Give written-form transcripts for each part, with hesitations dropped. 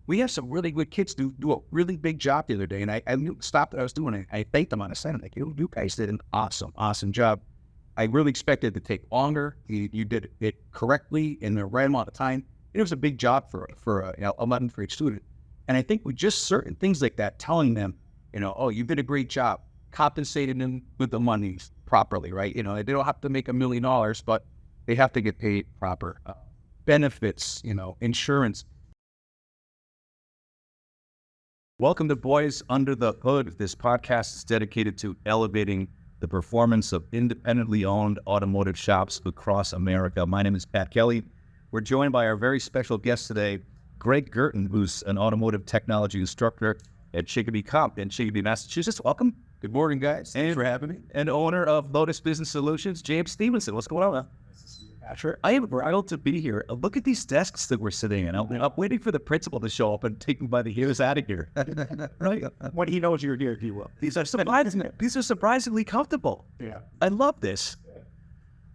we have some really good kids do a really big job the other day. And I stopped what I was doing. I thanked them on the side. I'm like, you guys did an awesome job. I really expected it to take longer. You did it correctly in the right amount of time. It was a big job for a 11th grade student. And I think with just certain things like that, telling them, oh, you did a great job, compensating them with the money properly, right? They don't have to make $1 million, but they have to get paid proper benefits, insurance. Welcome to Boys Under the Hood. This podcast is dedicated to elevating the performance of independently owned automotive shops across America. My name is Pat Kelly. We're joined by our very special guest today, Greg Guertin, who's an automotive technology instructor at Chicopee Comp in Chicopee, Massachusetts. Welcome. Good morning, guys. Thanks for having me. And owner of Lotus Business Solutions, James Stevenson. What's going on, man? Patrick, I am thrilled to be here. Look at these desks that we're sitting in. I'm waiting for the principal to show up and take me by the ears out of here. Right? When he knows you're here, he will. These are surprisingly comfortable. Yeah. I love this.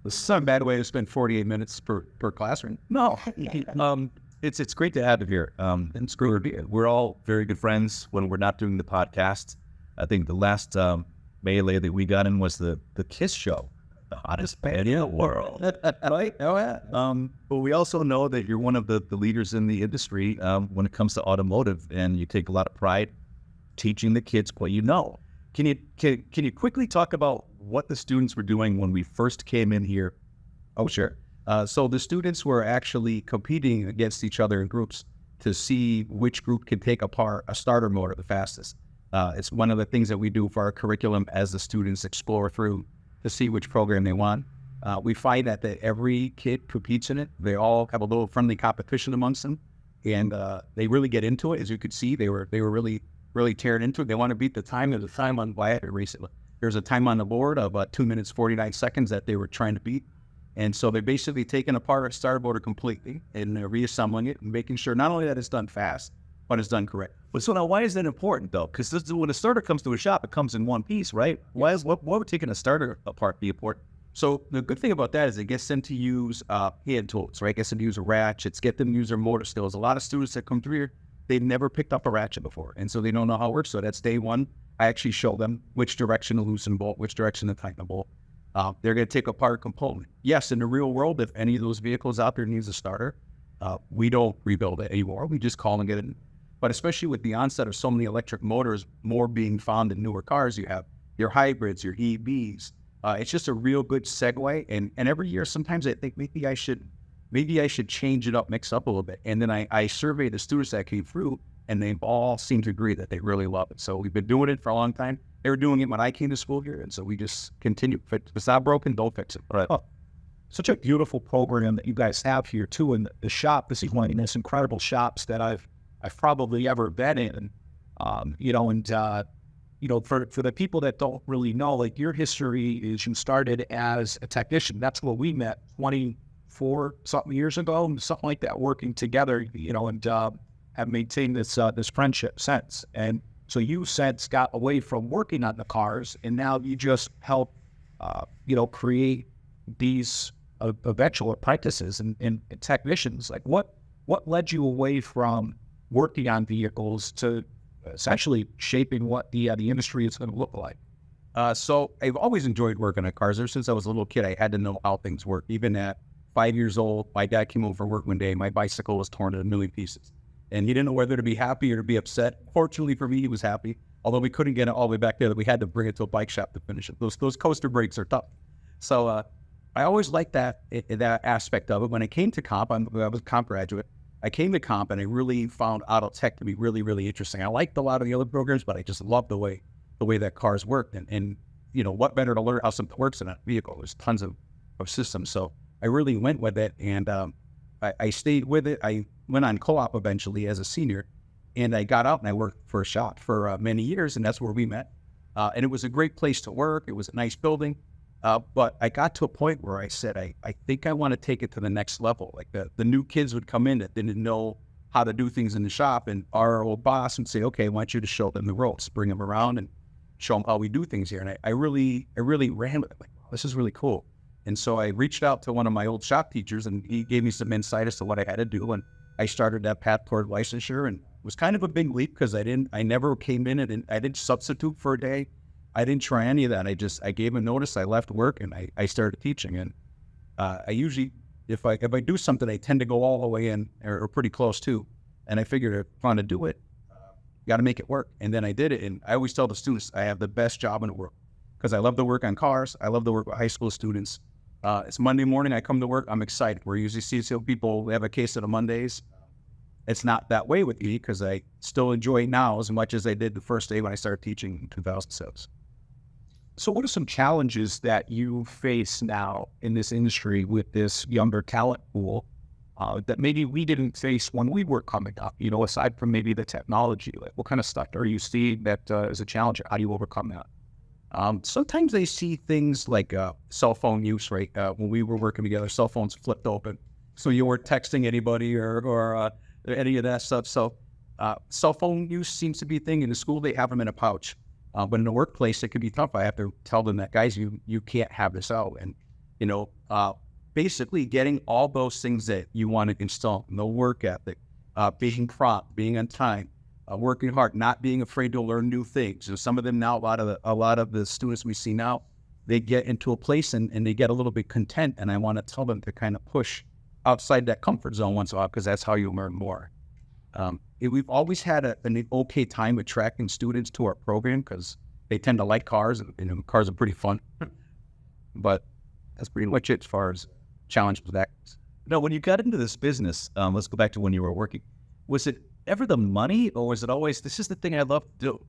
This is not a bad way to spend 48 minutes per classroom. No. It's great to have you here. It's great to be here. We're all very good friends when we're not doing the podcast. I think the last melee that we got in was the KISS show. The hottest band in the world. Right? Oh, yeah. But we also know that you're one of the leaders in the industry when it comes to automotive, and you take a lot of pride teaching the kids what you know. Can you quickly talk about what the students were doing when we first came in here? Oh, sure. So the students were actually competing against each other in groups to see which group can take apart a starter motor the fastest. It's one of the things that we do for our curriculum as the students explore through to see which program they want. We find that every kid competes in it. They all have a little friendly competition amongst them, and they really get into it. As you could see, they were really tearing into it. They want to beat the time. There's a time on recently. There's a time on the board of 2 minutes 49 seconds that they were trying to beat, and so they're basically taking apart a starter motor completely and they're reassembling it and making sure not only that it's done fast, but it's done correct. But so now, why is that important though? Because when a starter comes to a shop, it comes in one piece, right? Why would taking a starter apart be important? So the good thing about that is it gets them to use hand tools, right? It gets them to use ratchets, get them to use their motor skills. A lot of students that come through here, they've never picked up a ratchet before, and so they don't know how it works. So that's day one. I actually show them which direction to loosen bolt, which direction to tighten the bolt. They're going to take apart a component. Yes, in the real world, if any of those vehicles out there needs a starter, we don't rebuild it anymore. We just call and get it in. But especially with the onset of so many electric motors, more being found in newer cars, you have your hybrids, your EVs. It's just a real good segue. And every year, sometimes I think maybe I should change it up, mix up a little bit. And then I survey the students that came through, and they all seem to agree that they really love it. So we've been doing it for a long time. They were doing it when I came to school here, and so we just continue. If it's not broken, don't fix it. Right. Oh, such a beautiful program that you guys have here too. And the shop, this is one of the most incredible shops that I've probably ever been in. For the people that don't really know, like your history is you started as a technician. That's where we met 24 something years ago, something like that, working together, and have maintained this friendship since. And so you since got away from working on the cars, and now you just help, create these eventual apprentices and technicians. Like what led you away from working on vehicles to essentially shaping what the industry is going to look like? So I've always enjoyed working on cars. Ever since I was a little kid, I had to know how things work. Even at 5 years old, my dad came home from work one day. My bicycle was torn to a million pieces, and he didn't know whether to be happy or to be upset. Fortunately for me, he was happy. Although we couldn't get it all the way back there, that we had to bring it to a bike shop to finish it. Those coaster brakes are tough. So I always liked that aspect of it. When I came to comp, I was a comp graduate. I came to comp and I really found auto tech to be really, really interesting. I liked a lot of the other programs, but I just loved the way that cars worked. And what better to learn how something works in a vehicle? There's tons of systems. So I really went with it, and I stayed with it. I went on co-op eventually as a senior, and I got out and I worked for a shop for many years, and that's where we met. And it was a great place to work. It was a nice building. But I got to a point where I said, I think I want to take it to the next level. Like the new kids would come in that didn't know how to do things in the shop, and our old boss would say, okay, I want you to show them the ropes, bring them around and show them how we do things here. And I really ran with it. Like, wow, this is really cool. And so I reached out to one of my old shop teachers, and he gave me some insight as to what I had to do. And I started that path toward licensure, and was kind of a big leap because I never came in and I didn't substitute for a day. I didn't try any of that. I gave a notice. I left work and I started teaching. And I usually, if I do something, I tend to go all the way in or pretty close to. And I figured if I'm going to do it, got to make it work. And then I did it. And I always tell the students I have the best job in the world because I love to work on cars. I love to work with high school students. It's Monday morning. I come to work. I'm excited. We're usually see some people have a case of the Mondays. It's not that way with me because I still enjoy it now as much as I did the first day when I started teaching in 2006. So what are some challenges that you face now in this industry with this younger talent pool that maybe we didn't face when we were coming up, aside from maybe the technology? Like, what kind of stuff are you seeing that is a challenge? How do you overcome that? Sometimes they see things like cell phone use, right? When we were working together, cell phones flipped open. So you weren't texting anybody or any of that stuff. So cell phone use seems to be a thing. In the school, they have them in a pouch. But in the workplace, it could be tough. I have to tell them that, guys, you can't have this out. And, basically getting all those things that you want to install, no work ethic, being prompt, being on time, working hard, not being afraid to learn new things. And some of them now, a lot of the students we see now, they get into a place and they get a little bit content. And I want to tell them to kind of push outside that comfort zone once in a while because that's how you learn more. We've always had an okay time attracting students to our program because they tend to like cars, and cars are pretty fun. But that's pretty much it as far as challenges with that. No, when you got into this business, let's go back to when you were working. Was it ever the money, or was it always, this is the thing I love to do?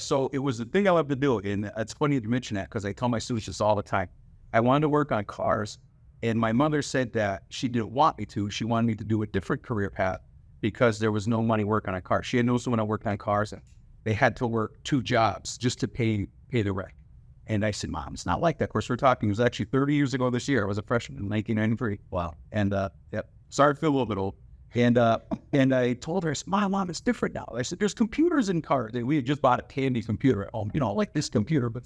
So it was the thing I love to do, and it's funny to mention that because I tell my students this all the time. I wanted to work on cars, and my mother said that she didn't want me to. She wanted me to do a different career path because there was no money working on cars. She had noticed when I worked on cars, and they had to work 2 jobs just to pay the rent. And I said, Mom, it's not like that. Of course, we're talking, it was actually 30 years ago this year. I was a freshman in 1993. Wow. And, sorry to feel a little bit old. And I told her, I said, Mom, it's different now. I said, there's computers in cars. And we had just bought a Tandy computer at home. Like this computer, but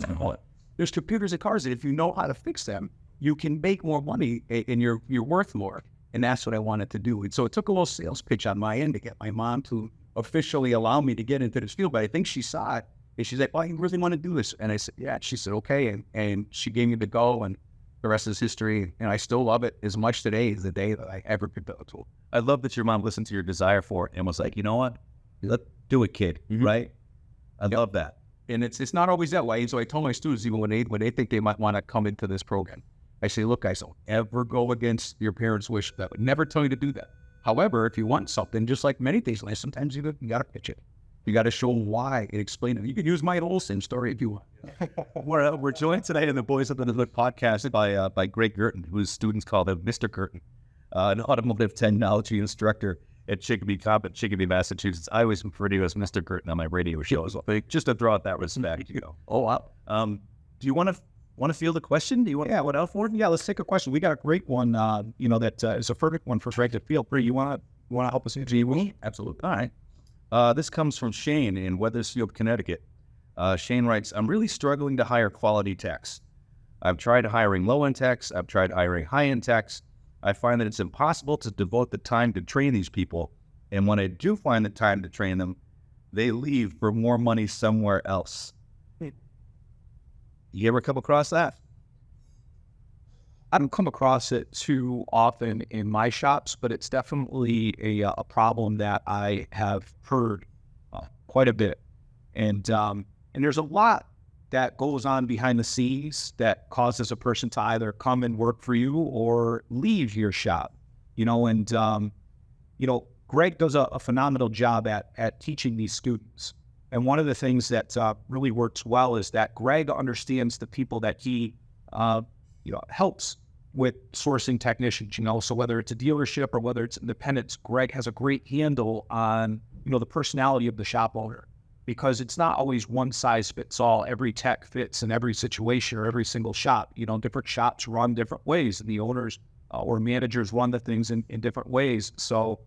there's computers in cars. And if you know how to fix them, you can make more money and you're worth more. And that's what I wanted to do. And so it took a little sales pitch on my end to get my mom to officially allow me to get into this field. But I think she saw it. And she's like, well, you really want to do this? And I said, yeah. She said, okay. And she gave me the go, and the rest is history. And I still love it as much today as the day that I ever picked up a tool. I love that your mom listened to your desire for it and was like, you know what? Let's do it, kid. Mm-hmm. Right? I love that. And it's not always that way. And so I told my students, even when they think they might want to come into this program, I say, look, guys, don't ever go against your parents' wish. That would never tell you to do that. However, if you want something, just like many things in life, sometimes you got to pitch it. You got to show them why and explain it. You can use my Olsen story if you want. We're joined today in the Boys of the Hood podcast by Greg Guertin, whose students call him Mr. Guertin, an automotive technology instructor at Chicopee Massachusetts. I always refer to you as Mr. Guertin on my radio show as well, just to throw out that respect. Oh, wow. Do you want to field a question? Do you want? Yeah, what else? Yeah, let's take a question. We got a great one. That is a perfect one for Greg to field. You want to help us? Absolutely. All right. This comes from Shane in Wethersfield, Connecticut. Shane writes, I'm really struggling to hire quality techs. I've tried hiring low-end techs. I've tried hiring high-end techs. I find that it's impossible to devote the time to train these people. And when I do find the time to train them, they leave for more money somewhere else. You ever come across that? I don't come across it too often in my shops, but it's definitely a problem that I have heard quite a bit. And there's a lot that goes on behind the scenes that causes a person to either come and work for you or leave your shop. Greg does a phenomenal job at teaching these students. And one of the things that really works well is that Greg understands the people that he helps with sourcing technicians, so whether it's a dealership or whether it's independents, Greg has a great handle on, the personality of the shop owner, because it's not always one size fits all. Every tech fits in every situation or every single shop. Different shops run different ways, and the owners or managers run the things in different ways. So,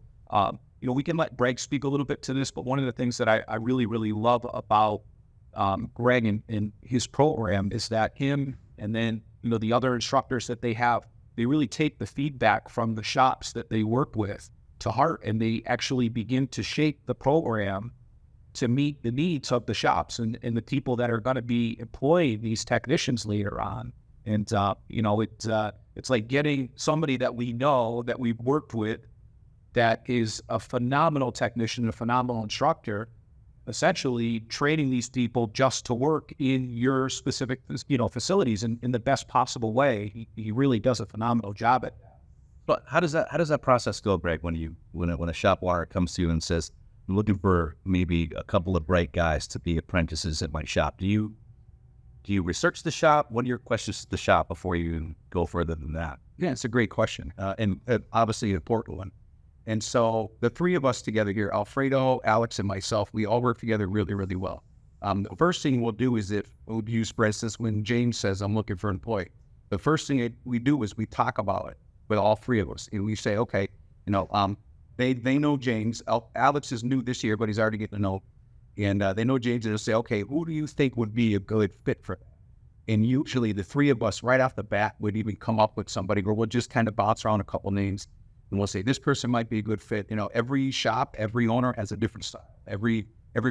we can let Greg speak a little bit to this, but one of the things that I really, really love about Greg and his program is that him and then the other instructors that they have, they really take the feedback from the shops that they work with to heart, and they actually begin to shape the program to meet the needs of the shops and the people that are going to be employing these technicians later on. And, it's like getting somebody that we know, that we've worked with, that is a phenomenal technician, a phenomenal instructor, essentially training these people just to work in your specific, facilities in the best possible way. He really does a phenomenal job at that. But how does that process go, Greg? When a shop owner comes to you and says, "I'm looking for maybe a couple of bright guys to be apprentices at my shop," do you research the shop? What are your questions to the shop before you go further than that? Yeah, it's a great question, and obviously an important one. And so the three of us together here, Alfredo, Alex, and myself, we all work together really, really well. The first thing we'll do is, if we'll use, for instance, when James says, "I'm looking for an employee," the first thing we do is we talk about it with all three of us. And we say, okay, they know James. Alex is new this year, but he's already getting to know. And they know James, and they'll say, okay, who do you think would be a good fit for that? And usually the three of us right off the bat would even come up with somebody, or we'll just kind of bounce around a couple names. And we'll say, this person might be a good fit. Every shop, every owner has a different style. Every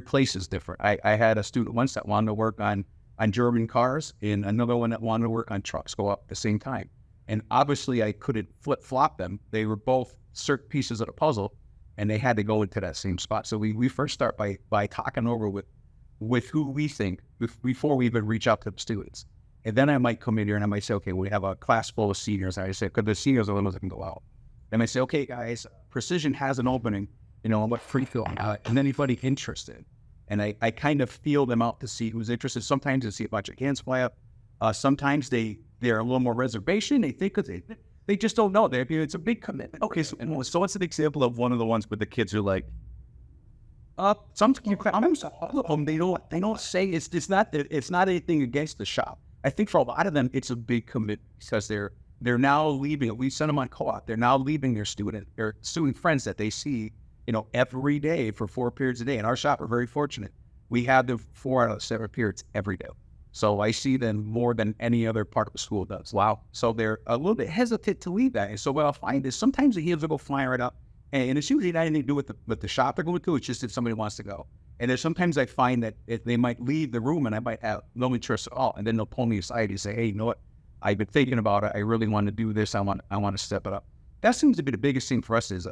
place is different. I had a student once that wanted to work on German cars, and another one that wanted to work on trucks go up at the same time. And obviously I couldn't flip-flop them. They were both certain pieces of the puzzle, and they had to go into that same spot. So we first start by talking over with who we think before we even reach out to the students. And then I might come in here and I might say, okay, we have a class full of seniors. And I say, because the seniors are the ones that can go out. And I say, okay, guys, Precision has an opening, on what free fill, and anybody interested. And I kind of feel them out to see who's interested. Sometimes I see a bunch of hands fly up. Sometimes they're a little more reservation. They think they just don't know. It's a big commitment. Okay, so what's an example of one of the ones where the kids are like, sometimes all of them, they don't say it's not anything against the shop. I think for a lot of them, it's a big commitment because they're now leaving. We send them on co-op. They're now leaving their student friends that they see, every day for 4 periods a day. And our shop are very fortunate. We have them 4 out of 7 periods every day. So I see them more than any other part of the school does. Wow. So they're a little bit hesitant to leave that. And so what I'll find is sometimes the heels will go flying right up. And it's usually not anything to do with the shop they're going to. It's just if somebody wants to go. And there's sometimes I find that they might leave the room and I might have no interest at all. And then they'll pull me aside and say, hey, you know what? I've been thinking about it. I really want to do this. I want to step it up. That seems to be the biggest thing for us is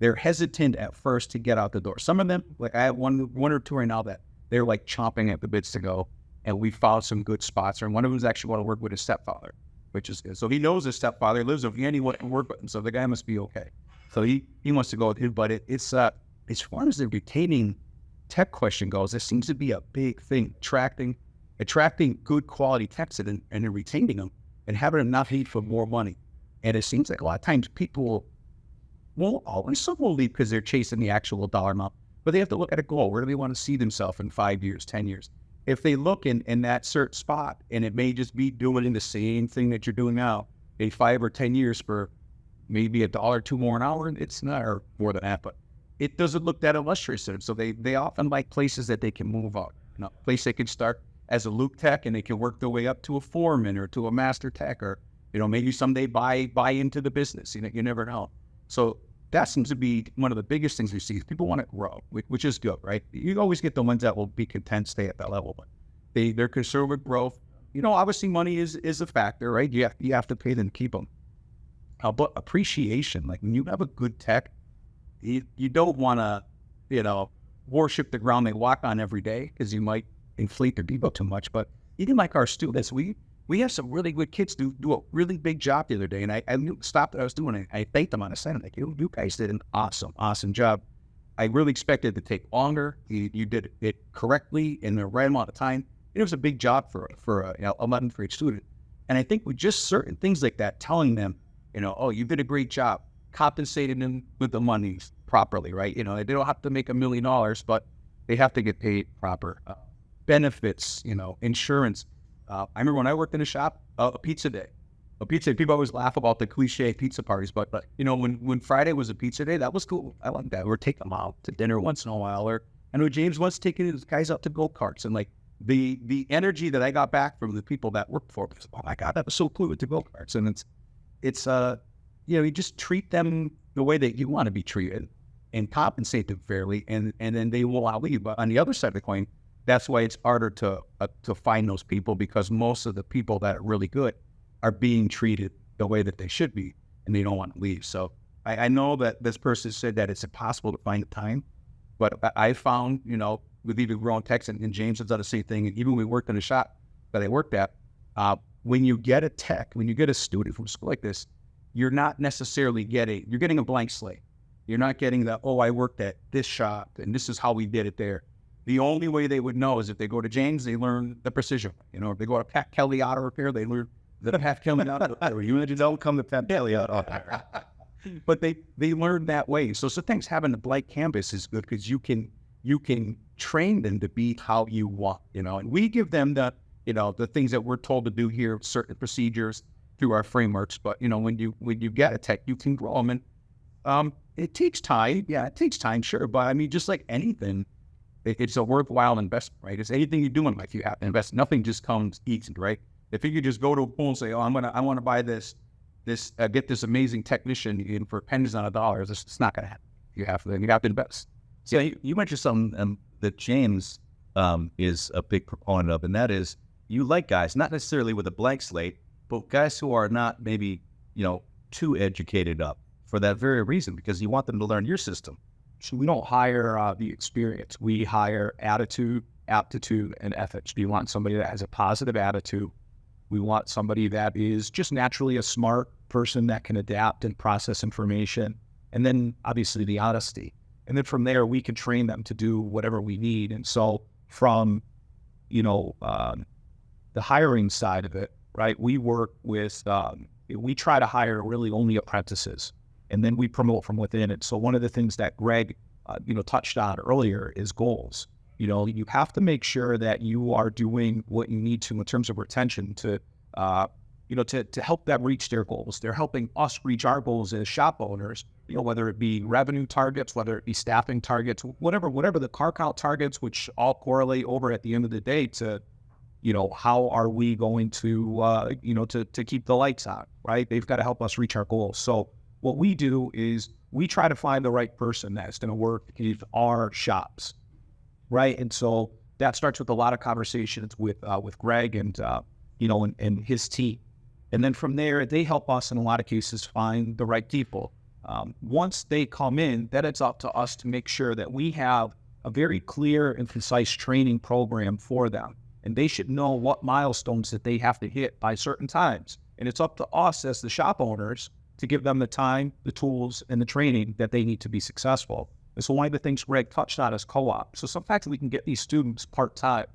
they're hesitant at first to get out the door. Some of them, like I have one or two right now that they're like chomping at the bits to go. And we found some good spots. And one of them is actually want to work with his stepfather, which is good. So he knows his stepfather, lives with him, and he wants to work with him. So the guy must be okay. So he wants to go with him. But it's as far as the retaining tech question goes, there seems to be a big thing, attracting good quality techs and then retaining them and having them not leave for more money. And it seems like a lot of times people won't always, some will leave because they're chasing the actual dollar amount, but they have to look at a goal. Where do they want to see themselves in 5 years, 10 years? If they look in that certain spot, and it may just be doing the same thing that you're doing now, in 5 or 10 years for maybe $1 or $2 more an hour, it's not, or more than that, but it doesn't look that illustrious to them. So they often like places that they can move out. A place they can start as a Luke tech and they can work their way up to a foreman or to a master tech, or maybe someday buy into the business. You never know. So that seems to be one of the biggest things we see. People want to grow, which is good, right? You always get the ones that will be content, stay at that level, but they're concerned with growth. Obviously money is a factor, right? You have to pay them to keep them. But appreciation, like when you have a good tech, you don't want to, worship the ground they walk on every day because you might inflate their ego too much. But even like our students, we have some really good kids do a really big job the other day. And I stopped what I was doing. And I thanked them on the side. I'm like, you guys did an awesome job. I really expected it to take longer. You did it correctly in the right amount of time. It was a big job for a 11th grade student. And I think with just certain things like that, telling them, oh, you did a great job, compensating them with the money properly, right? They don't have to make $1 million, but they have to get paid proper. Benefits, insurance. I remember when I worked in a shop, a pizza day. People always laugh about the cliche pizza parties, but when Friday was a pizza day, that was cool. I like that. Or take them out to dinner once in a while. Or I know James once taking his guys out to go-karts, and like the energy that I got back from the people that worked for me, oh my God, that was so cool with the go-karts. And you just treat them the way that you want to be treated and compensate them fairly, and then they will allow you. But on the other side of the coin, that's why it's harder to find those people, because most of the people that are really good are being treated the way that they should be, and they don't want to leave. So I know that this person said that it's impossible to find the time, but I found, with even growing techs, and James has done the same thing, and even when we worked in a shop that I worked at, when you get a tech, when you get a student from school like this, you're not necessarily you're getting a blank slate. You're not getting that, oh, I worked at this shop and this is how we did it there. The only way they would know is if they go to James, they learn the precision. If they go to Pat Kelly Auto Repair, they learn the Pat Kelly Auto Repair. You don't come to Pat Kelly Auto Repair. But they learn that way. So sometimes having a blank canvas is good, because you can train them to be how you want, and we give them the things that we're told to do here, certain procedures through our frameworks. But, when you get a tech, you can grow them. And it takes time. Yeah, it takes time, sure. But I mean, just like anything, it's a worthwhile investment, right? It's anything you do in life, you have to invest. Nothing just comes easy, right? If you could just go to a pool and say, oh, I want to buy this, get this amazing technician in for pennies on a dollar, it's not going to happen. You have to invest. So you mentioned something that James is a big proponent of, and that is, you like guys, not necessarily with a blank slate, but guys who are not maybe, too educated up, for that very reason, because you want them to learn your system. So we don't hire the experience. We hire attitude, aptitude, and ethics. We want somebody that has a positive attitude. We want somebody that is just naturally a smart person that can adapt and process information. And then obviously the honesty. And then from there, we can train them to do whatever we need. And so from, the hiring side of it, right, we work with, we try to hire really only apprentices, and then we promote from within it. So one of the things that Greg, touched on earlier is goals. You have to make sure that you are doing what you need to in terms of retention to help them reach their goals. They're helping us reach our goals as shop owners, whether it be revenue targets, whether it be staffing targets, whatever the car count targets, which all correlate over at the end of the day to, how are we going to, to keep the lights on, right? They've got to help us reach our goals. So what we do is we try to find the right person that's going to work in our shops, right? And so that starts with a lot of conversations with Greg and and his team. And then from there, they help us in a lot of cases find the right people. Once they come in, then it's up to us to make sure that we have a very clear and concise training program for them. And they should know what milestones that they have to hit by certain times. And it's up to us as the shop owners to give them the time, the tools, and the training that they need to be successful. And so one of the things Greg touched on is co-op. So sometimes we can get these students part-time,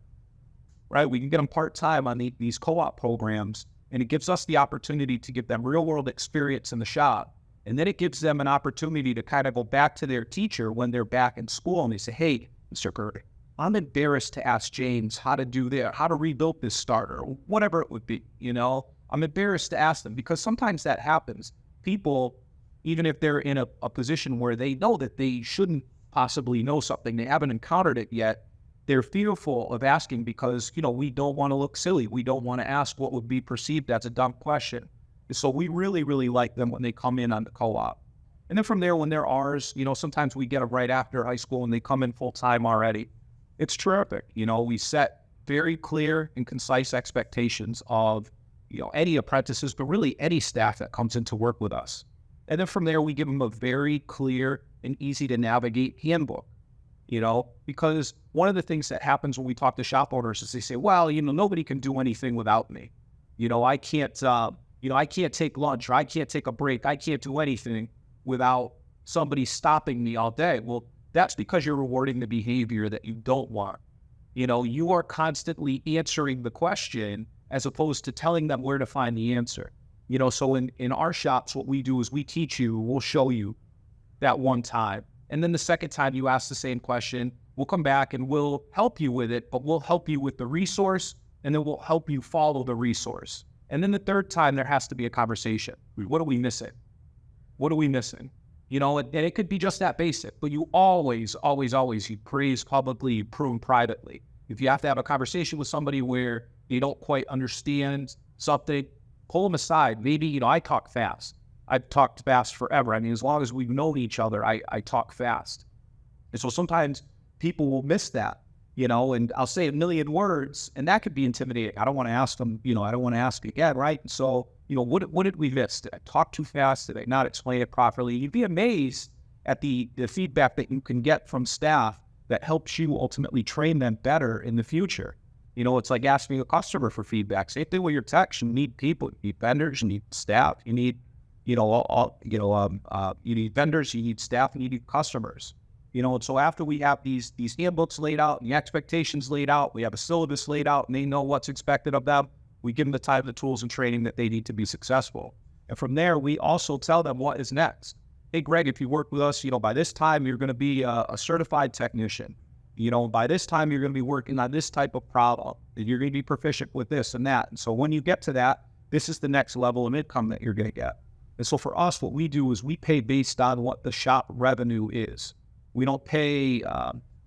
right? We can get them part-time on these co-op programs, and it gives us the opportunity to give them real-world experience in the shop. And then it gives them an opportunity to kind of go back to their teacher when they're back in school, and they say, hey, Mr. Guertin, I'm embarrassed to ask James how to do that, how to rebuild this starter, whatever it would be, I'm embarrassed to ask them, because sometimes that happens. People, even if they're in a position where they know that they shouldn't possibly know something, they haven't encountered it yet, they're fearful of asking because, we don't want to look silly. We don't want to ask what would be perceived as a dumb question. So we really, really like them when they come in on the co-op. And then from there, when they're ours, sometimes we get them right after high school and they come in full-time already. It's terrific. We set very clear and concise expectations of, any apprentices, but really any staff that comes in to work with us. And then from there, we give them a very clear and easy to navigate handbook, because one of the things that happens when we talk to shop owners is they say, well, nobody can do anything without me. I can't take lunch, or I can't take a break. I can't do anything without somebody stopping me all day. Well, that's because you're rewarding the behavior that you don't want. You are constantly answering the question as opposed to telling them where to find the answer. So in our shops, what we do is we teach you, we'll show you that one time. And then the second time you ask the same question, we'll come back and we'll help you with it, but we'll help you with the resource, and then we'll help you follow the resource. And then the third time, there has to be a conversation. What are we missing? What are we missing? And it could be just that basic, but you always, you praise publicly, you prune privately. If you have to have a conversation with somebody where they don't quite understand something, pull them aside. Maybe, I talk fast. I've talked fast forever. I mean, as long as we've known each other, I talk fast. And so sometimes people will miss that, and I'll say a million words, and that could be intimidating. I don't want to ask them, I don't want to ask again, right? And so, what did we miss? Did I talk too fast? Did I not explain it properly? You'd be amazed at the feedback that you can get from staff that helps you ultimately train them better in the future. It's like asking a customer for feedback. Same thing with your techs. You need people, you need vendors, you need staff, you need, you need vendors, you need staff, you need customers. And so after we have these handbooks laid out and the expectations laid out, we have a syllabus laid out and they know what's expected of them, we give them the time, the tools, and training that they need to be successful. And from there, we also tell them what is next. Hey, Greg, if you work with us, by this time, you're going to be a certified technician. By this time, you're going to be working on this type of problem. And you're going to be proficient with this and that. And so when you get to that, this is the next level of income that you're going to get. And so for us, what we do is we pay based on what the shop revenue is. We don't pay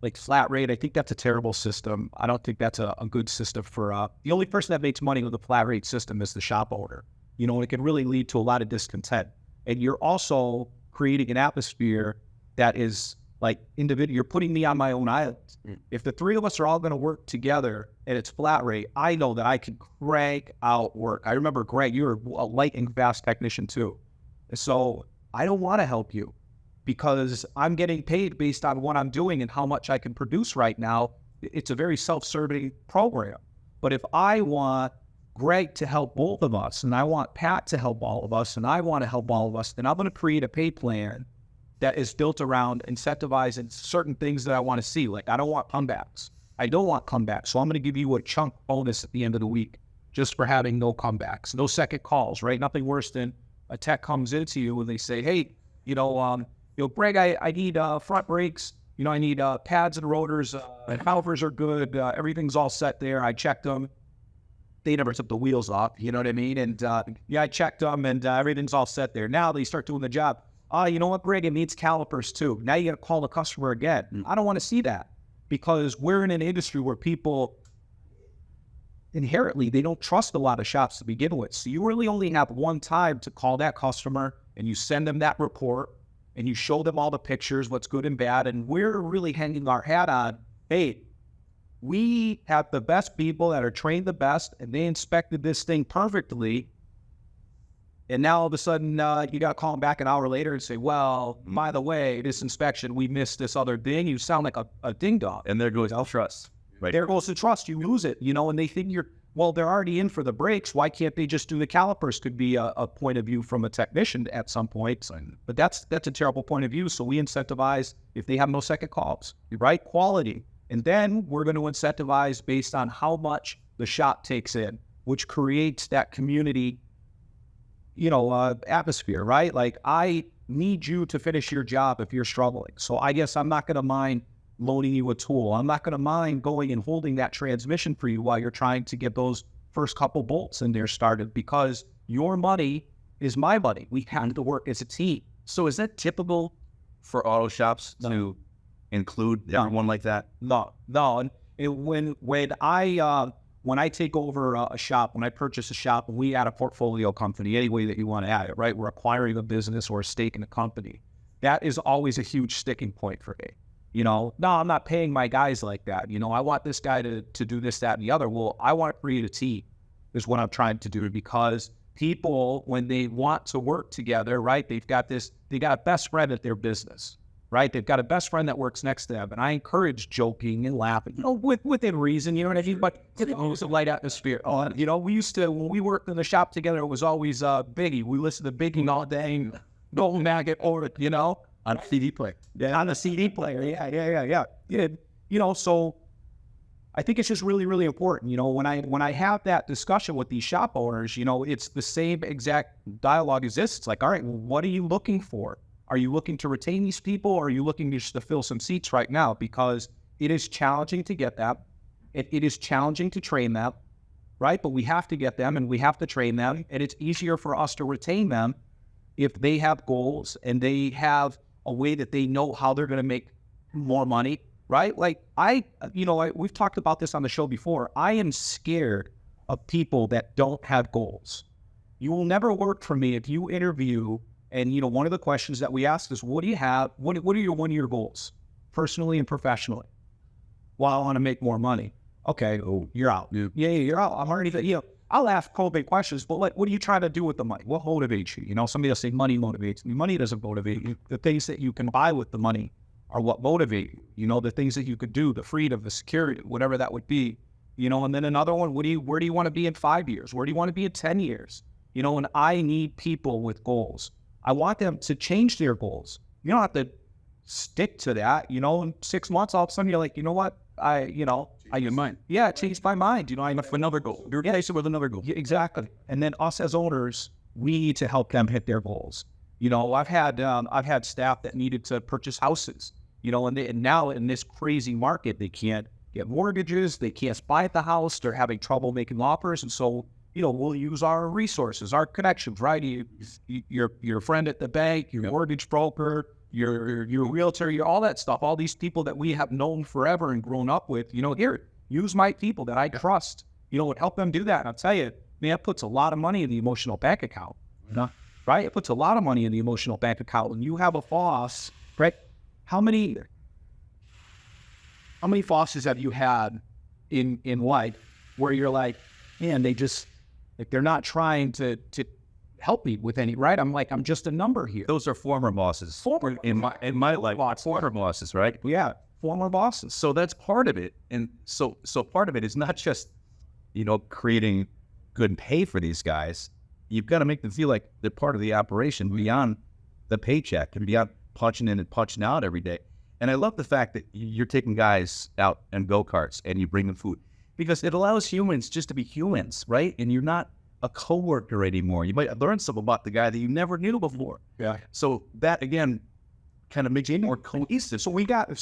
like flat rate. I think that's a terrible system. I don't think that's a good system for the only person that makes money with a flat rate system is the shop owner. And it can really lead to a lot of discontent. And you're also creating an atmosphere that is like individual. You're putting me on my own island. If the three of us are all going to work together and it's flat rate, I know that I can crank out work. I remember, Greg, you're a lightning fast technician too. So I don't want to help you because I'm getting paid based on what I'm doing and how much I can produce right now. It's a very self-serving program. But if I want Greg to help both of us, and I want Pat to help all of us, and I want to help all of us, then I'm going to create a pay plan that is built around incentivizing certain things that I want to see. Like, I don't want comebacks. I don't want comebacks. So I'm going to give you a chunk bonus at the end of the week just for having no comebacks, no second calls, right? Nothing worse than a tech comes into you and they say, hey, Greg, I need front brakes. I need pads and rotors. Calipers are good. Everything's all set there. I checked them. They never took the wheels off, you know what I mean? And I checked them and everything's all set there. Now they start doing the job. You know what, Greg, it needs calipers too. Now you got to call the customer again. I don't want to see that because we're in an industry where people inherently, they don't trust a lot of shops to begin with. So you really only have one time to call that customer and you send them that report and you show them all the pictures, what's good and bad. And we're really hanging our hat on, hey, we have the best people that are trained the best and they inspected this thing perfectly. And now all of a sudden you got to call them back an hour later and say, well, by the way, this inspection, we missed this other thing. You sound like a ding dong. And there goes trust. Right. There goes the trust. You lose it, and they think they're already in for the brakes. Why can't they just do the calipers? Could be a point of view from a technician at some point. But that's a terrible point of view. So we incentivize if they have no second calls, right? Quality. And then we're going to incentivize based on how much the shop takes in, which creates that community, atmosphere, right? Like, I need you to finish your job if you're struggling. So I guess I'm not going to mind loaning you a tool. I'm not going to mind going and holding that transmission for you while you're trying to get those first couple bolts in there started because your money is my money. We have to work as a team. So is that typical for auto shops to include everyone like that? No. And when I take over a shop, when I purchase a shop, we add a portfolio company, any way that you want to add it, right? We're acquiring a business or a stake in a company. That is always a huge sticking point for me. No, I'm not paying my guys like that. I want this guy to do this, that, and the other. Well, I want to create a team is what I'm trying to do because people, when they want to work together, right, they got a best friend at their business, right? They've got a best friend that works next to them. And I encourage joking and laughing, within reason, you know what I mean? But it was a light atmosphere. We used to, when we worked in the shop together, it was always Biggie. We listened to Biggie all day, no maggot or, On a CD player. Yeah, on the CD player. Yeah. So I think it's just really, really important. When I have that discussion with these shop owners, it's the same exact dialogue as this. It's like, all right, well, what are you looking for? Are you looking to retain these people or are you looking just to fill some seats right now? Because it is challenging to get them. It is challenging to train them, right? But we have to get them and we have to train them. And it's easier for us to retain them if they have goals and they have a way that they know how they're going to make more money, right? Like we've talked about this on the show before. I am scared of people that don't have goals. You will never work for me if you interview. And, you know, one of the questions that we ask is, what do you have? What are your 1-year goals, personally and professionally? Well, I want to make more money. Okay, you're out. Yeah, you're out. I'm already, you know, I'll ask probing questions, but like, what are you trying to do with the money? What motivates you? You know, somebody will say money motivates me. Money doesn't motivate you. The things that you can buy with the money are what motivate you. You know, the things that you could do, the freedom, the security, whatever that would be. You know, and then another one, where do you want to be in 5 years? Where do you want to be in 10 years? You know, and I need people with goals. I want them to change their goals. You don't have to stick to that. You know, in 6 months, all of a sudden you're like, you know what? I your mind. Yeah, it changed my mind. You know, I'm With another goal. You're replacing with another goal. Yeah, exactly. And then us as owners, we need to help them hit their goals. You know, I've had staff that needed to purchase houses. You know, and now in this crazy market, they can't get mortgages, they can't buy the house, they're having trouble making offers, and so, you know, we'll use our resources, our connections, right? Your friend at the bank, your mortgage broker, your realtor, all that stuff, all these people that we have known forever and grown up with, you know, here, use my people that I trust, you know, and help them do that. And I'll tell you, man, it puts a lot of money in the emotional bank account, right? It puts a lot of money in the emotional bank account. When you have a boss, right? How many bosses have you had in life where you're like, man, they just, like, they're not trying to help me with any, right? I'm just a number here. Those are former bosses. In my life, former bosses, right? Yeah, former bosses. So that's part of it. And so part of it is not just, you know, creating good pay for these guys. You've got to make them feel like they're part of the operation beyond the paycheck and beyond punching in and punching out every day. And I love the fact that you're taking guys out in go-karts and you bring them food, because it allows humans just to be humans, right? And you're not a coworker anymore. You might learn something about the guy that you never knew before. Yeah. So that, again, kind of makes it more cohesive. So Jaden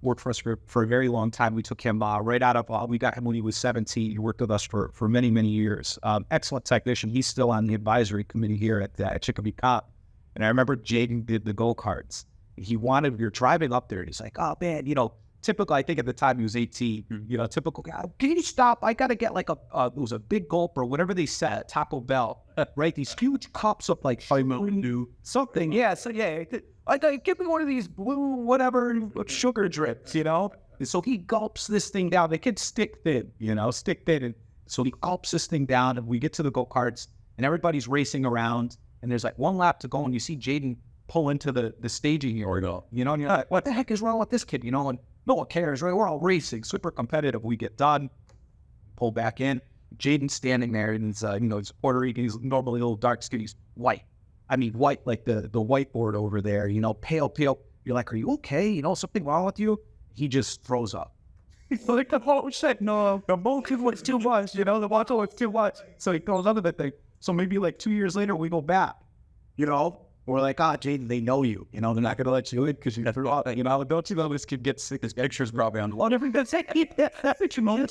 worked for us for a very long time. We took him right out of, we got him when he was 17. He worked with us for many, many years. Excellent technician. He's still on the advisory committee here at Chicopee Cop. And I remember Jaden did the go-karts. We were driving up there and he's like, oh man, you know, typical, I think at the time he was 18, you know, typical guy, can you stop? I got to get like it was a big gulp or whatever they said at Taco Bell, right? These huge cups of like something. Yeah. So yeah, I got, give me one of these blue, whatever, sugar drips, you know? And so he gulps this thing down. They can stick thin. And so he gulps this thing down and we get to the go-karts and everybody's racing around and there's like one lap to go and you see Jaden pull into the staging area, you know, and you're like, what the heck is wrong with this kid? You know, and no one cares, right? We're all racing, super competitive. We get done, pull back in. Jaden's standing there, and he's, you know, he's Puerto Rican. He's normally a little dark skin. He's white. I mean, white like the whiteboard over there. You know, pale. You're like, are you okay? You know, something wrong with you? He just throws up. He's like, oh shit, no, the motion was too much. You know, the water was too much. So he goes under the thing. So maybe like 2 years later, we go back. You know. We're like, Jaden, they know you. You know, they're not going to let you in because you threw out. You know, don't you know this kid gets sick? His picture's probably on the wall. That's what you mean.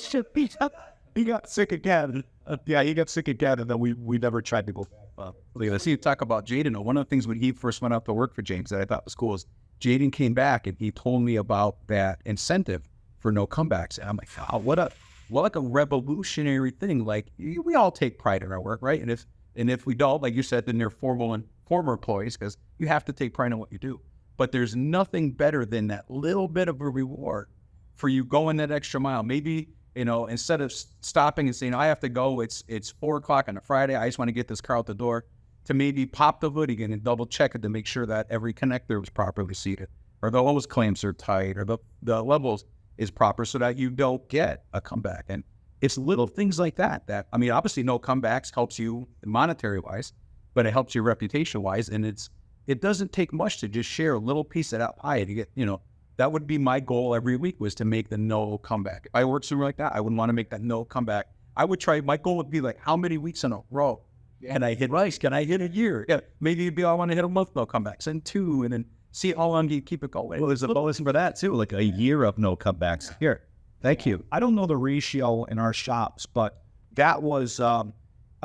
He got sick again. Yeah, he got sick again, and then we never tried to go back. Let's see you talk about Jaden. One of the things when he first went out to work for James that I thought was cool is Jaden came back and he told me about that incentive for no comebacks. And I'm like, oh, what like a revolutionary thing. Like, we all take pride in our work, right? And if we don't, like you said, then they're former employees, because you have to take pride in what you do. But there's nothing better than that little bit of a reward for you going that extra mile. Maybe, you know, instead of stopping and saying, I have to go, it's 4 o'clock on a Friday, I just want to get this car out the door, to maybe pop the hood again and double check it to make sure that every connector was properly seated, or the hose clamps are tight, or the levels is proper so that you don't get a comeback. And it's little things like that, I mean, obviously no comebacks helps you monetary wise, but it helps you reputation wise. And it doesn't take much to just share a little piece of that pie to get, you know, that would be my goal every week, was to make the no comeback. If I worked somewhere like that, I wouldn't want to make that no comeback. I would try, my goal would be like, how many weeks in a row can I hit rice? Can I hit a year? Yeah, maybe it'd be, I want to hit a month no comebacks, and 2, and then see how long do you keep it going. Well, there's a bonus for that too, like a year of no comebacks. Here, thank you. I don't know the ratio in our shops, but that was, I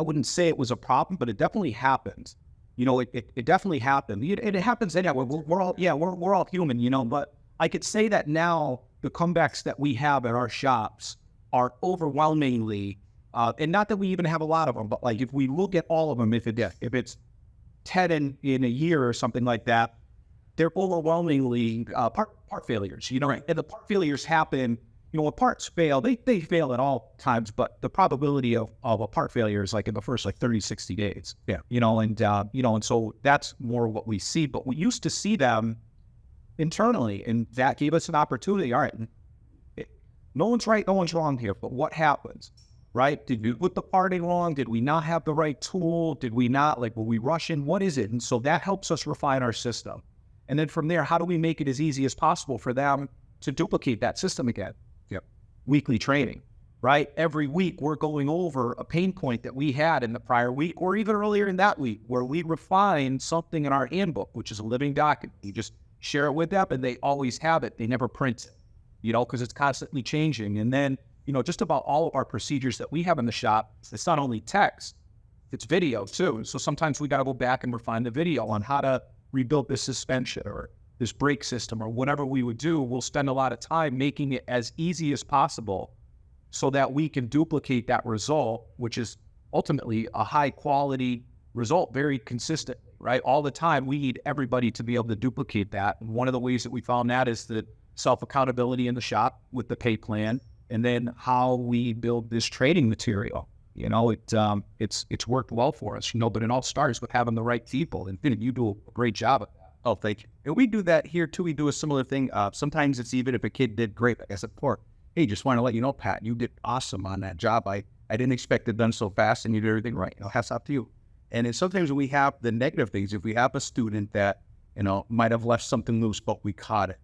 wouldn't say it was a problem, but it definitely happened. You know, it definitely happened. It happens anyway. We're all human, you know, but I could say that now the comebacks that we have at our shops are overwhelmingly And not that we even have a lot of them, but like if we look at all of them, if it's 10 in a year or something like that, they're overwhelmingly part failures, you know, right? And the part failures happen, you know, when parts fail, they fail at all times, but the probability of a part failure is like in the first like 30, 60 days. Yeah. You know, and so that's more what we see, but we used to see them internally, and that gave us an opportunity. All right, no one's right, no one's wrong here, but what happens, right? Did we put the part in wrong? Did we not have the right tool? Did we not, like, were we rushing? What is it? And so that helps us refine our system. And then from there, how do we make it as easy as possible for them to duplicate that system again? Yep. Weekly training, right? Every week we're going over a pain point that we had in the prior week or even earlier in that week where we refined something in our handbook, which is a living document. You just share it with them and they always have it. They never print it, you know, because it's constantly changing. And then, you know, just about all of our procedures that we have in the shop, it's not only text, it's video too. So sometimes we got to go back and refine the video on how to rebuild this suspension or this brake system or whatever we would do. We'll spend a lot of time making it as easy as possible so that we can duplicate that result, which is ultimately a high quality result, very consistently, right? All the time, we need everybody to be able to duplicate that. And one of the ways that we found that is the self-accountability in the shop with the pay plan, and then how we build this training material. You know, it's worked well for us, you know, but it all starts with having the right people. And you do a great job of that. Oh, thank you. And we do that here too. We do a similar thing. Sometimes it's even if a kid did great, like I said before, hey, just want to let you know, Pat, you did awesome on that job. I didn't expect it done so fast and you did everything right. You know, hats off to you. And then sometimes when we have the negative things, if we have a student that, you know, might have left something loose, but we caught it,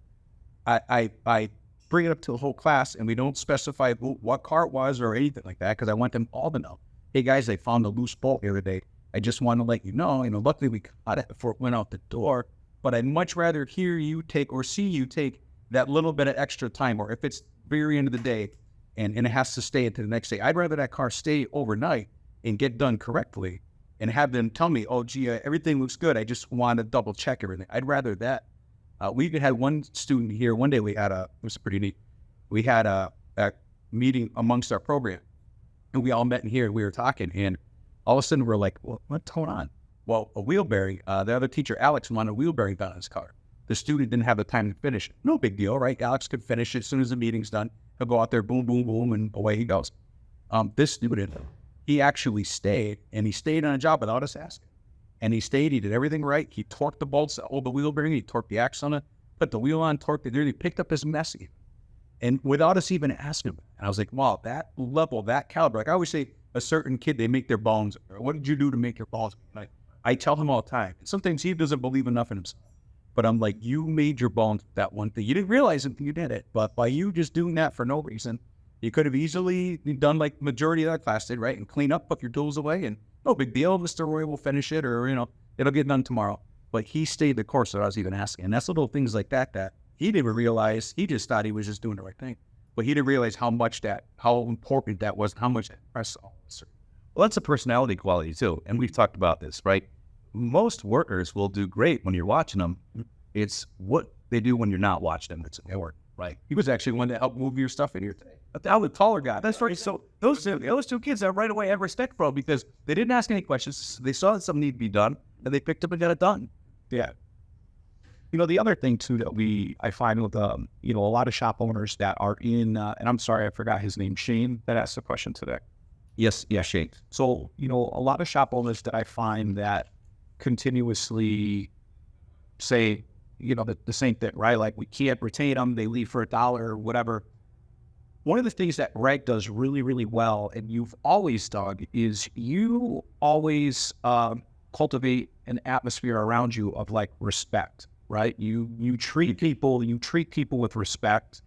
I bring it up to the whole class and we don't specify what car it was or anything like that, because I want them all to know, hey guys, I found a loose bolt the other day. I just want to let you know, luckily we caught it before it went out the door, but I'd much rather hear you take or see you take that little bit of extra time, or if it's very end of the day and it has to stay into the next day, I'd rather that car stay overnight and get done correctly and have them tell me, oh gee, everything looks good, I just want to double check everything. I'd rather that. We even had one student here, one day it was pretty neat. We had a meeting amongst our program and we all met in here and we were talking, and all of a sudden we're like, well, what's going on? Well, a wheel bearing, the other teacher, Alex, wanted a wheel bearing done on his car. The student didn't have the time to finish it. No big deal, right? Alex could finish it as soon as the meeting's done. He'll go out there, boom, boom, boom, and away he goes. This student, he actually stayed, and he stayed on a job without us asking. And he stayed, he did everything right. He torqued the bolts, all the wheel bearing, he torqued the axle on it, put the wheel on, torqued it, he picked up his mess again. And without us even asking him. And I was like, wow, that level, that caliber. Like I always say, a certain kid, they make their bones. What did you do to make your balls? Like, I tell him all the time. Sometimes he doesn't believe enough in himself. But I'm like, you made your bones with that one thing. You didn't realize it, you did it. But by you just doing that for no reason, you could have easily done like majority of that class did, right? And clean up, put your tools away, and no big deal. Mr. Roy will finish it, or, it'll get done tomorrow. But he stayed the course that I was even asking. And that's little things like that he didn't realize. He just thought he was just doing the right thing. But he didn't realize how important that was, and how much that impressed all of us. Well, that's a personality quality too. And we've talked about this, right? Most workers will do great when you're watching them. It's what they do when you're not watching them that's important, right? He was actually one that helped move your stuff in here today. I'm the taller guy. That's right. So those two kids I right away have respect for because they didn't ask any questions. They saw that something needed to be done, and they picked up and got it done. Yeah. The other thing too that I find with a lot of shop owners that are in, and I'm sorry, I forgot his name, Shane, that asked the question today. Yes, Shane. So, a lot of shop owners that I find that continuously say, the same thing, right? Like, we can't retain them, they leave for $1 or whatever. One of the things that Greg does really, really well, and you've always done, is you always cultivate an atmosphere around you of like respect, right? You treat people with respect,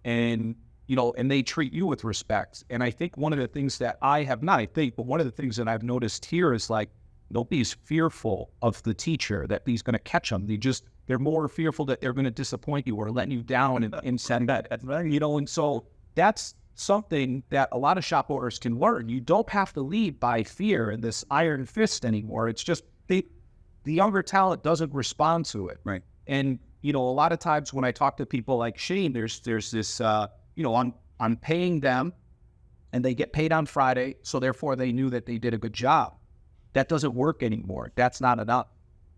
and and they treat you with respect. And I think one of the things that but one of the things that I've noticed here is like, nobody's fearful of the teacher that he's going to catch them. They're more fearful that they're going to disappoint you or let you down and send that, and so that's something that a lot of shop owners can learn. You don't have to lead by fear and this iron fist anymore. It's just the younger talent doesn't respond to it. Right. And, a lot of times when I talk to people like Shane, there's this, I'm paying them and they get paid on Friday, so therefore they knew that they did a good job. That doesn't work anymore. That's not enough.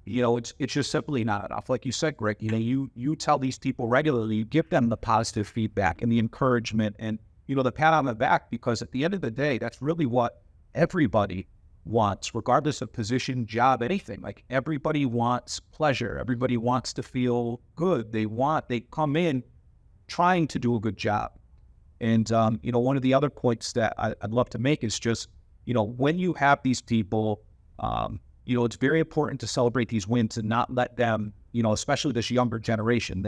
It's just simply not enough. Like you said, Greg, you tell these people regularly, you give them the positive feedback and the encouragement and, the pat on the back, because at the end of the day, that's really what everybody wants, regardless of position, job, anything. Like, everybody wants pleasure. Everybody wants to feel good. They come in trying to do a good job. And, one of the other points that I'd love to make is just, when you have these people, it's very important to celebrate these wins and not let them, especially this younger generation,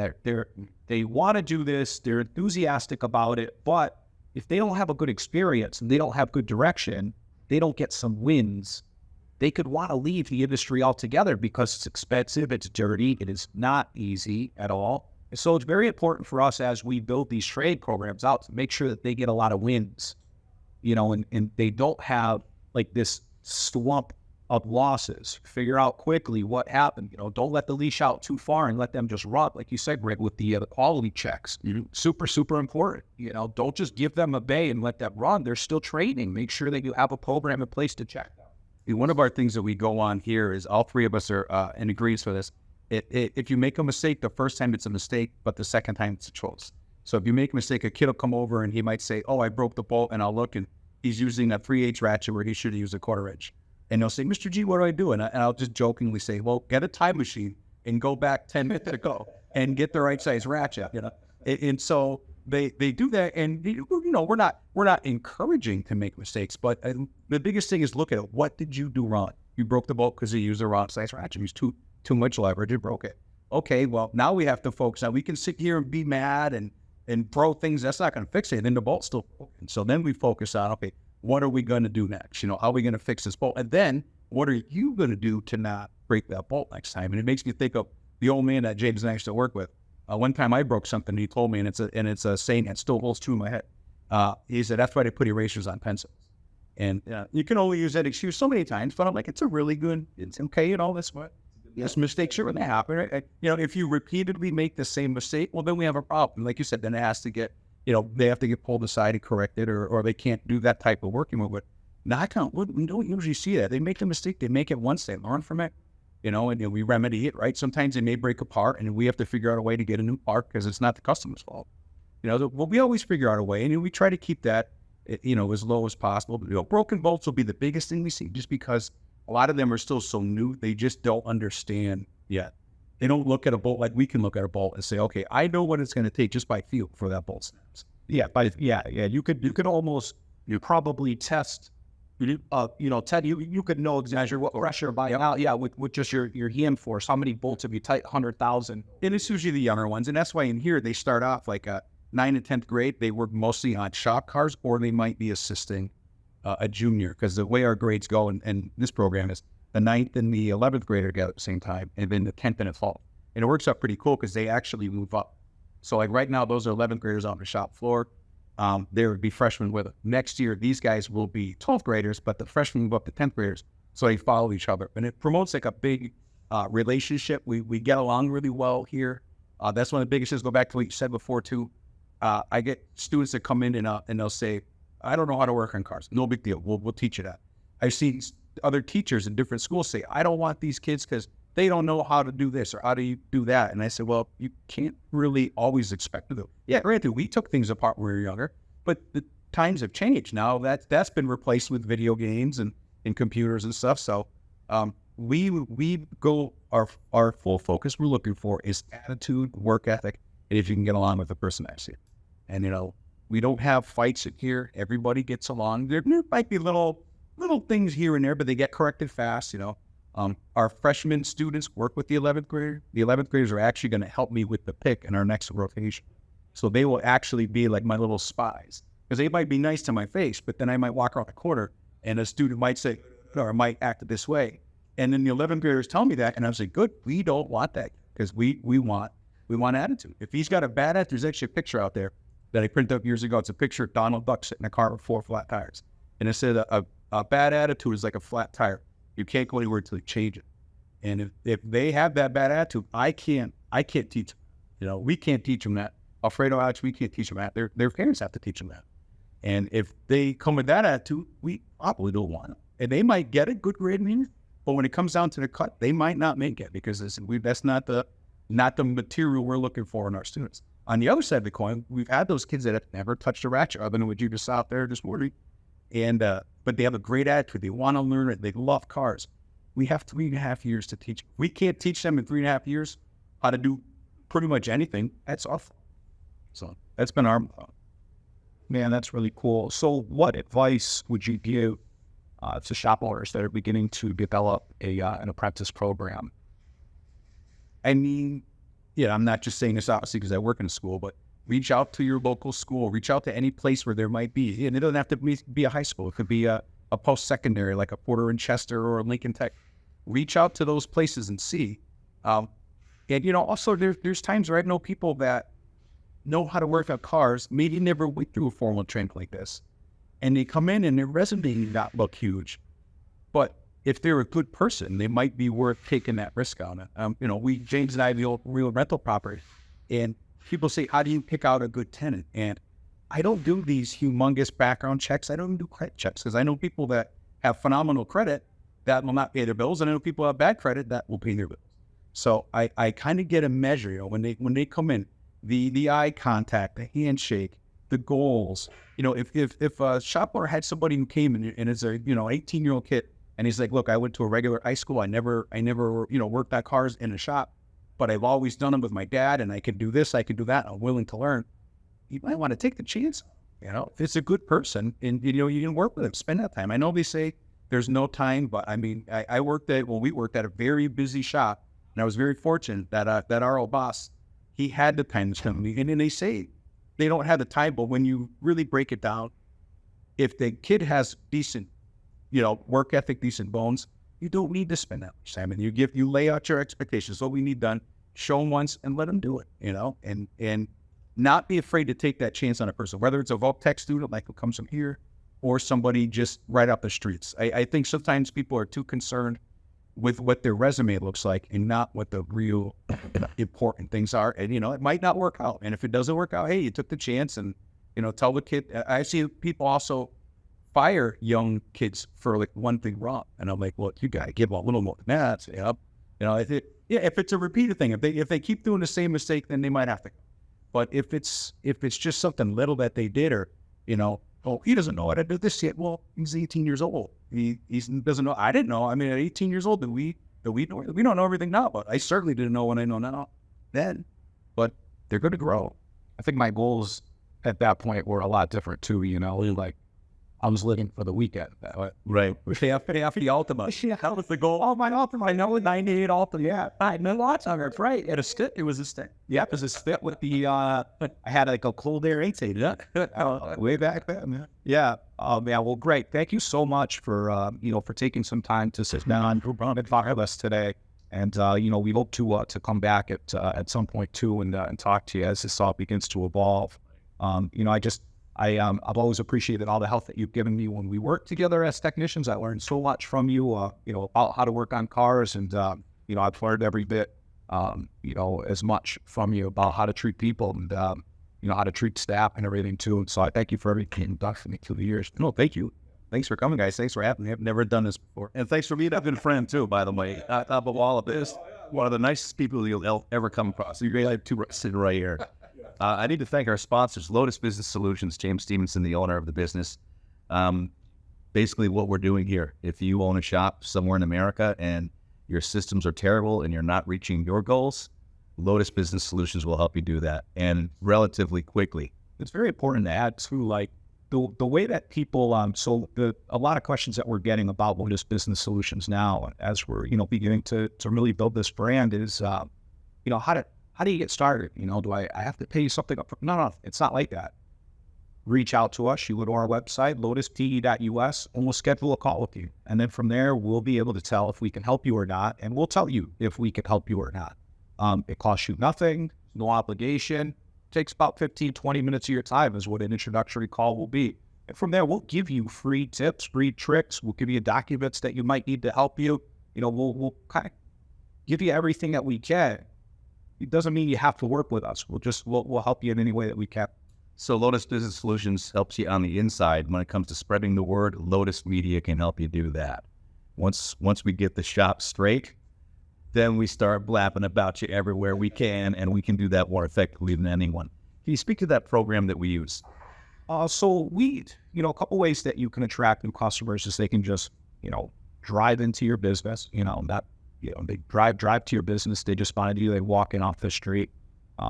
they want to do this, they're enthusiastic about it, but if they don't have a good experience and they don't have good direction, they don't get some wins, they could want to leave the industry altogether because it's expensive, it's dirty, it is not easy at all. And so it's very important for us as we build these trade programs out to make sure that they get a lot of wins, and they don't have like this slump of losses. Figure out quickly what happened. Don't let the leash out too far and let them just run. Like you said, Greg, with the quality checks, super, super important. Don't just give them a bay and let them run. They're still training. Make sure that you have a program in place to check them. One of our things that we go on here is all three of us are in agreement for this. If you make a mistake, the first time it's a mistake, but the second time it's a choice. So if you make a mistake, a kid will come over and he might say, "Oh, I broke the bolt," and I'll look and he's using a 3/8 ratchet where he should have used a 1/4 inch. And they'll say, "Mr. G, what do I do?" And I'll just jokingly say, "Well, get a time machine and go back 10 minutes ago and get the right size ratchet." And so they do that. And we're not encouraging to make mistakes, but the biggest thing is look at it. What did you do wrong? You broke the bolt because you used the wrong size ratchet. You used too much leverage. You broke it. Okay, well, now we have to focus on. We can sit here and be mad and throw things. That's not going to fix it. And then the bolt's still broken. So then we focus on, okay, what are we going to do next? How are we going to fix this bolt? And then what are you going to do to not break that bolt next time? And it makes me think of the old man that James and I used to work with. One time I broke something, he told me, and it's a saying that still holds true in my head. He said, "That's why they put erasers on pencils." And you can only use that excuse so many times, but I'm like, it's okay, that's what. Yes, mistakes are going to happen. Right? If you repeatedly make the same mistake, well, then we have a problem. Like you said, then it has to get, they have to get pulled aside and corrected, or they can't do that type of working with it. Knock on wood, we don't usually see that. They make the mistake, they make it once, they learn from it, and we remedy it, right? Sometimes they may break apart, and we have to figure out a way to get a new part because it's not the customer's fault. Well, we always figure out a way, and we try to keep that, as low as possible. But, broken bolts will be the biggest thing we see, just because a lot of them are still so new, they just don't understand yet. They don't look at a bolt like we can look at a bolt and say, okay, I know what it's going to take just by feel for that bolt snaps. Yeah, you could almost, probably test, Ted, you could know exactly what pressure by now, with just your hand force, how many bolts have you tight, 100,000. And it's usually the younger ones, and that's why in here they start off like a 9th and 10th grade, they work mostly on shop cars, or they might be assisting a junior, because the way our grades go in this program is the 9th and the 11th grader get at the same time, and then the 10th and the 12th. And it works out pretty cool because they actually move up. So like right now, those are 11th graders on the shop floor. There would be freshmen with it. Next year, these guys will be 12th graders, but the freshmen move up to 10th graders. So they follow each other. And it promotes like a big relationship. We get along really well here. That's one of the biggest things. Go back to what you said before too. I get students that come in and they'll say, "I don't know how to work on cars." No big deal. We'll teach you that. I've seen other teachers in different schools say, "I don't want these kids because they don't know how to do this or how do you do that." And I said, well, you can't really always expect to do. Yeah, granted, we took things apart when we were younger, but the times have changed now. That's been replaced with video games and computers and stuff. So we go our full focus we're looking for is attitude, work ethic, and if you can get along with the person next to you. And we don't have fights in here. Everybody gets along. There might be little things here and there, but they get corrected fast. Our freshman students work with the 11th grader. The 11th graders are actually going to help me with the pick in our next rotation. So they will actually be like my little spies, because they might be nice to my face, but then I might walk around the corner and a student might say, or might act this way. And then the 11th graders tell me that, and I say, good, we don't want that, because we want attitude. If he's got a bad attitude, there's actually a picture out there that I printed up years ago. It's a picture of Donald Duck sitting in a car with 4 flat tires. And it said a bad attitude is like a flat tire. You can't go anywhere until you change it. And if they have that bad attitude, I can't teach them. We can't teach them that. Alfredo, Alex, we can't teach them that. Their parents have to teach them that. And if they come with that attitude, we probably don't want them. And they might get a good grade in English, but when it comes down to the cut, they might not make it because that's not the material we're looking for in our students. On the other side of the coin, we've had those kids that have never touched a ratchet other than what you just out there this morning. And but they have a great attitude. They want to learn it. They love cars. We have 3.5 years to teach. We can't teach them in 3.5 years how to do pretty much anything. That's awful. So that's been our Man, that's really cool. So what advice would you give to shop owners that are beginning to develop an apprentice program? I mean, yeah, I'm not just saying this obviously because I work in a school, but reach out to your local school. Reach out to any place where there might be. And it doesn't have to be a high school. It could be a post-secondary like a Porter and Chester or a Lincoln Tech. Reach out to those places and see. And, also there's times where I know people that know how to work on cars, maybe never went through a formal training like this. And they come in and their resume may not look huge. But if they're a good person, they might be worth taking that risk on it. James and I deal with real rental property. And people say, how do you pick out a good tenant? And I don't do these humongous background checks. I don't even do credit checks because I know people that have phenomenal credit that will not pay their bills. And I know people that have bad credit that will pay their bills. So I kind of get a measure, when they come in, the eye contact, the handshake, the goals. If a shop owner had somebody who came in and is a 18-year-old kid and he's like, look, I went to a regular high school. I never worked on cars in a shop, but I've always done them with my dad, and I can do this, I can do that. I'm willing to learn. You might want to take the chance. If it's a good person and you can work with them, spend that time. I know they say there's no time, but I mean, we worked at a very busy shop, and I was very fortunate that our old boss, he had the time to spend with me. And then they say they don't have the time, but when you really break it down, if the kid has decent, work ethic, decent bones, you don't need to spend that much time. And you lay out your expectations, what we need done, show them once and let them do it, and not be afraid to take that chance on a person, whether it's a Voc Tech student like who comes from here or somebody just right off the streets. I think sometimes people are too concerned with what their resume looks like and not what the real important things are. And, it might not work out. And if it doesn't work out, hey, you took the chance and, tell the kid. I see people also fire young kids for like one thing wrong. And I'm like, well, you got to give a little more than that. If it's a repeated thing, if they keep doing the same mistake, then they might have to. But if it's just something little that they did, or, oh, he doesn't know how to do this yet. Well, he's 18 years old. He doesn't know. I didn't know. I mean, at 18 years old, we don't know everything now, but I certainly didn't know what I know now then. But they're going to grow. I think my goals at that point were a lot different too. Like I was living for the weekend. Right. Pay off the Ultima. Yeah, that was the goal. Oh, my Ultima. I know, 98 Ultima. Yeah. I know lots of it. Right. And it was a stick. Yeah, it was a stick with the, I had like a cold air intake. Way back then. Man. Yeah. Oh, man. Well, great. Thank you so much for, for taking some time to sit down and talk with us today. And, we hope to come back at some point too and talk to you as this all begins to evolve. I've always appreciated all the help that you've given me when we work together as technicians. I learned so much from you, about how to work on cars, and I've learned every bit, as much from you about how to treat people and how to treat staff and everything too. And so I thank you for everything you've done for me through the years. No, thank you. Thanks for coming, guys. Thanks for having me. I've never done this before, and thanks for being a good friend too. By the way, of all of this, one of the nicest people you'll ever come across. You guys have two sitting right here. I need to thank our sponsors, Lotus Business Solutions, James Stevenson, the owner of the business. Basically what we're doing here, if you own a shop somewhere in America and your systems are terrible and you're not reaching your goals, Lotus Business Solutions will help you do that, and relatively quickly. It's very important to add too, like the way that people, a lot of questions that we're getting about Lotus Business Solutions now, as we're, beginning to really build this brand is, how do you get started? Do I have to pay you something up? No, it's not like that. Reach out to us. You go to our website, lotuspe.us, and we'll schedule a call with you. And then from there, we'll be able to tell if we can help you or not, and we'll tell you if we can help you or not. It costs you nothing, no obligation. It takes about 15, 20 minutes of your time is what an introductory call will be. And from there, we'll give you free tips, free tricks. We'll give you documents that you might need to help you. We'll kind of give you everything that we can. It doesn't mean you have to work with us. We'll help you in any way that we can. So Lotus Business Solutions helps you on the inside. When it comes to spreading the word, Lotus Media can help you do that. Once we get the shop straight, then we start blabbing about you everywhere we can, and we can do that more effectively than anyone. Can you speak to that program that we use? So we, a couple ways that you can attract new customers is they can just, drive into your business, they drive to your business. They just find you, they walk in off the street.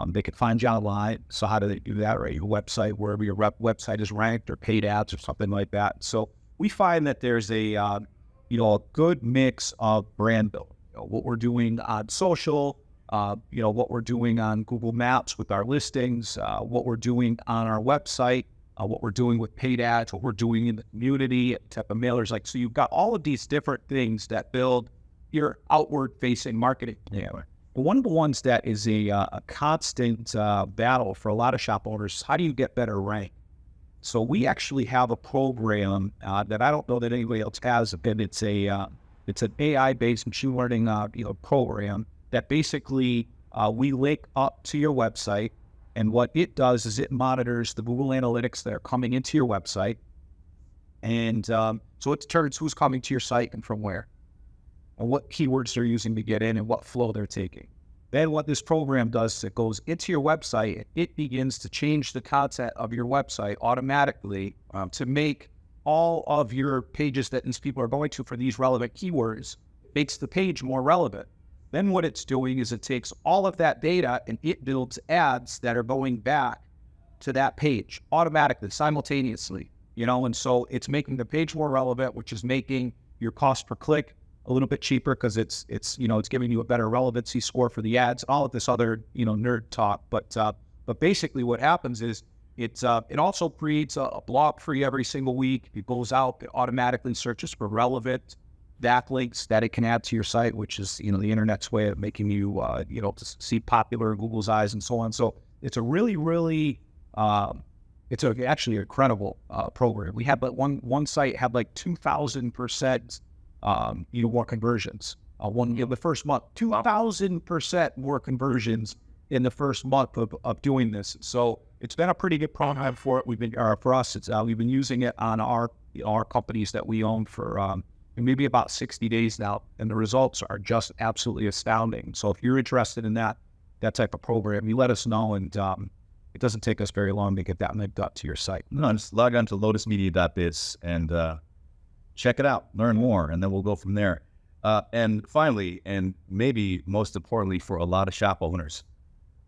They can find you online. So how do they do that? Right, your website, wherever your website is ranked, or paid ads or something like that. So we find that there's a good mix of brand building. What we're doing on social, what we're doing on Google Maps with our listings, what we're doing on our website, what we're doing with paid ads, what we're doing in the community, type of mailers. So you've got all of these different things that build your outward-facing marketing. Yeah. But one of the ones that is a constant battle for a lot of shop owners is how do you get better rank? So we actually have a program that I don't know that anybody else has, and it's an AI-based machine learning program that basically we link up to your website. And what it does is it monitors the Google Analytics that are coming into your website. And so it determines who's coming to your site and from where, and what keywords they're using to get in and what flow they're taking. Then what this program does is it goes into your website and it begins to change the content of your website automatically to make all of your pages that these people are going to for these relevant keywords, makes the page more relevant. Then what it's doing is it takes all of that data and it builds ads that are going back to that page automatically, simultaneously, and so it's making the page more relevant, which is making your cost per click a little bit cheaper because it's giving you a better relevancy score for the ads, all of this other, nerd talk. But basically what happens is it also creates a blog for you every single week. It goes out, it automatically searches for relevant backlinks that it can add to your site, which is, the internet's way of making you, to see popular in Google's eyes and so on. So it's a really, really, actually incredible program. We had one site had 2,000%, more conversions. The first month, 2,000% more conversions in the first month of doing this. So it's been a pretty good program for it. We've been using it on our companies that we own for maybe about 60 days now, and the results are just absolutely astounding. So if you're interested in that type of program, you let us know, and it doesn't take us very long to get that linked up to your site. No, just log on to lotusmedia.biz and check it out, learn more, and then we'll go from there. And finally, and maybe most importantly for a lot of shop owners,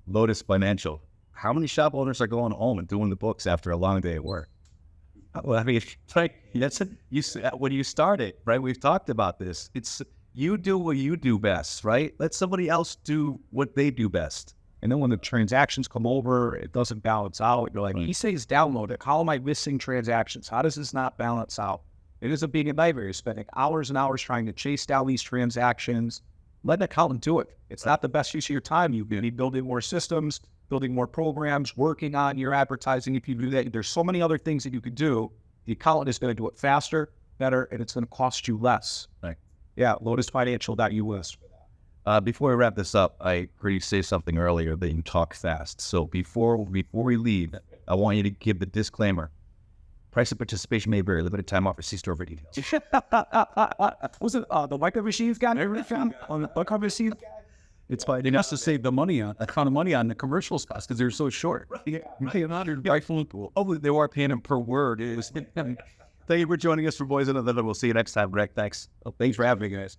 Lotus Financial. How many shop owners are going home and doing the books after a long day at work? Well, I mean, when you started, right? We've talked about this. It's you do what you do best, right? Let somebody else do what they do best. And then when the transactions come over, it doesn't balance out. You're like, he says download it. How am I missing transactions? How does this not balance out? It ends up being a nightmare. You're spending hours and hours trying to chase down these transactions. Let an accountant do it. It's not the best use of your time. You need building more systems, building more programs, working on your advertising. If you do that, there's so many other things that you could do. The accountant is going to do it faster, better, and it's going to cost you less. Right. Yeah, lotusfinancial.us. Before we wrap this up, I heard you say something earlier that you talk fast. So before we leave, I want you to give the disclaimer. Price of participation may vary. Limited time offer. See store for details. Was it the micro machines guy? On the micro machines guy? It's fine. They must have saved a ton of money on the commercial spots because they're so short. Yeah. Oh, they were paying them per word. It was. Thank you for joining us for Boys in the Leather. We'll see you next time, Greg. Thanks. Thanks for having me, guys.